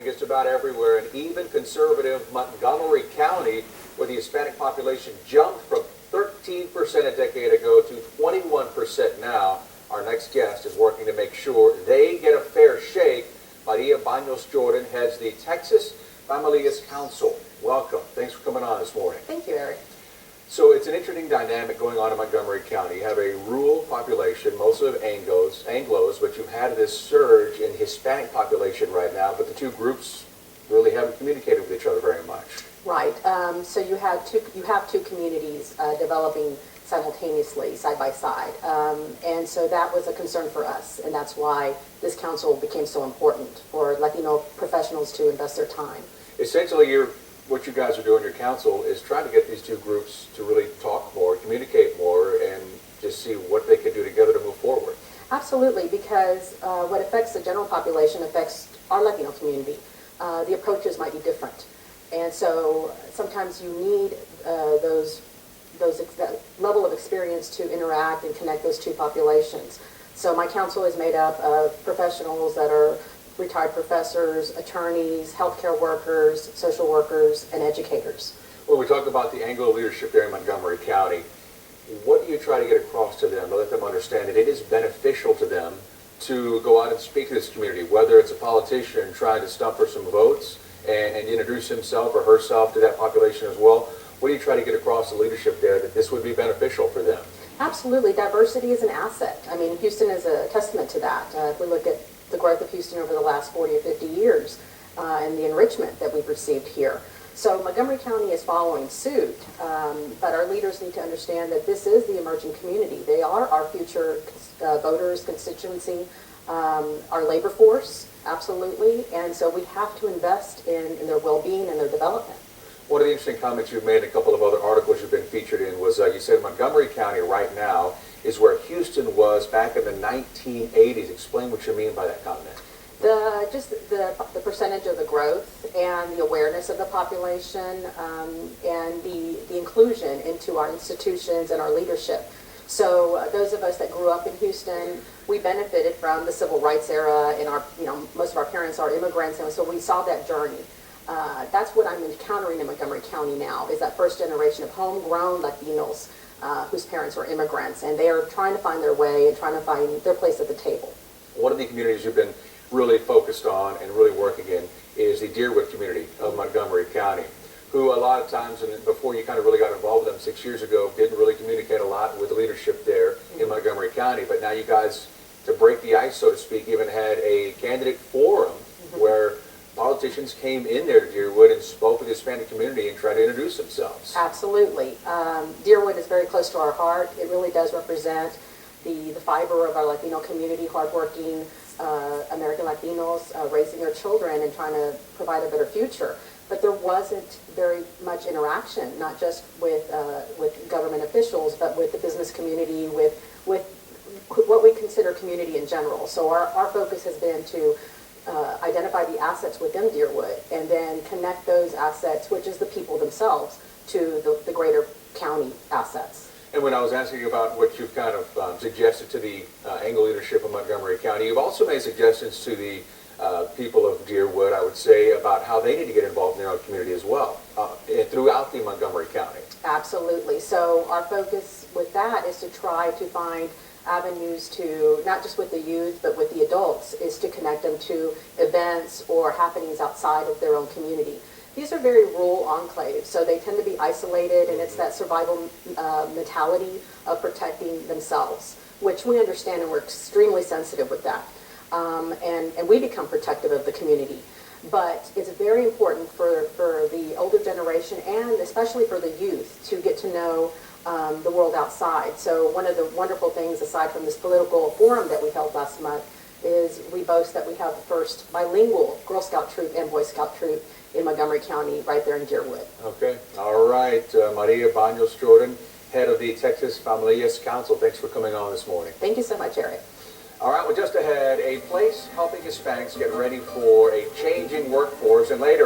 Just about everywhere, and even conservative Montgomery County, where the Hispanic population jumped from 13% a decade ago to 21% now. Our next guest is working to make sure they get a fair shake. Maria Banos Jordan heads the Texas Familias Council. Welcome. Thanks for coming on this morning. Thank you, Eric. So it's an interesting dynamic going on in Montgomery County. You have a rural population, mostly of Anglos, but you've had this surge in Hispanic population right now, but the two groups really haven't communicated with each other very much. Right. So you have two communities developing simultaneously, side by side, and so that was a concern for us, and that's why this council became so important for Latino professionals to invest their time. Essentially, what you guys are doing, your council, is trying to get these two groups to really talk more, communicate more, and just see what they can do together to move forward. Absolutely, because what affects the general population affects our Latino community. The approaches might be different, and so sometimes you need that level of experience to interact and connect those two populations. So my council is made up of professionals that are retired professors, attorneys, healthcare workers, social workers, and educators. Well, we talk about the Anglo leadership there in Montgomery County. What do you try to get across to them to let them understand that it is beneficial to them to go out and speak to this community, whether it's a politician trying to stump for some votes and introduce himself or herself to that population as well? What do you try to get across the leadership there that this would be beneficial for them? Absolutely. Diversity is an asset. I mean, Houston is a testament to that. If we look at the growth of Houston over the last 40 or 50 years and the enrichment that we've received here. So Montgomery County is following suit, but our leaders need to understand that this is the emerging community. They are our future voters, constituency, our labor force, absolutely, and so we have to invest in their well-being and their development. One of the interesting comments you've made in a couple of other articles you've been featured in was you said Montgomery County right now is where Houston was back in the 1980s. Explain what you mean by that comment. Just the percentage of the growth and the awareness of the population and the inclusion into our institutions and our leadership. So those of us that grew up in Houston, we benefited from the civil rights era, and most of our parents are immigrants, and so we saw that journey. That's what I'm encountering in Montgomery County now, is that first generation of homegrown Latinos whose parents were immigrants, and they are trying to find their way and trying to find their place at the table. One of the communities you've been really focused on and really working in is the Deerwood community of Montgomery County, who a lot of times, and before you kind of really got involved with them 6 years ago, didn't really communicate a lot with the leadership there in Montgomery County. But now you guys, to break the ice, so to speak, even had a candidate forum where politicians came in there to Deerwood and spoke with the Hispanic community and tried to introduce themselves. Absolutely. Deerwood is very close to our heart. It really does represent the fiber of our Latino community, hardworking American Latinos raising their children and trying to provide a better future. But there wasn't very much interaction, not just with government officials, but with the business community, with what we consider community in general. So our focus has been to identify the assets within Deerwood and then connect those assets, which is the people themselves, to the greater county assets. And when I was asking about what you've kind of suggested to the Anglo leadership of Montgomery County, you've also made suggestions to the people of Deerwood, I would say, about how they need to get involved in their own community as well, throughout the Montgomery County. Absolutely. So our focus with that is to try to find avenues to, not just with the youth, but with the adults, is to connect them to events or happenings outside of their own community. These are very rural enclaves, so they tend to be isolated, and it's that survival mentality of protecting themselves, which we understand, and we're extremely sensitive with that. And we become protective of the community. But it's very important for the older generation, and especially for the youth, to get to know the world outside. So one of the wonderful things, aside from this political forum that we held last month, is we boast that we have the first bilingual Girl Scout troop and Boy Scout troop in Montgomery County, right there in Deerwood. Okay. All right. Maria Banos Jordan, head of the Texas Familias Council. Thanks for coming on this morning. Thank you so much, Eric. All right. Well, just ahead, a place helping Hispanics get ready for a changing workforce, and later,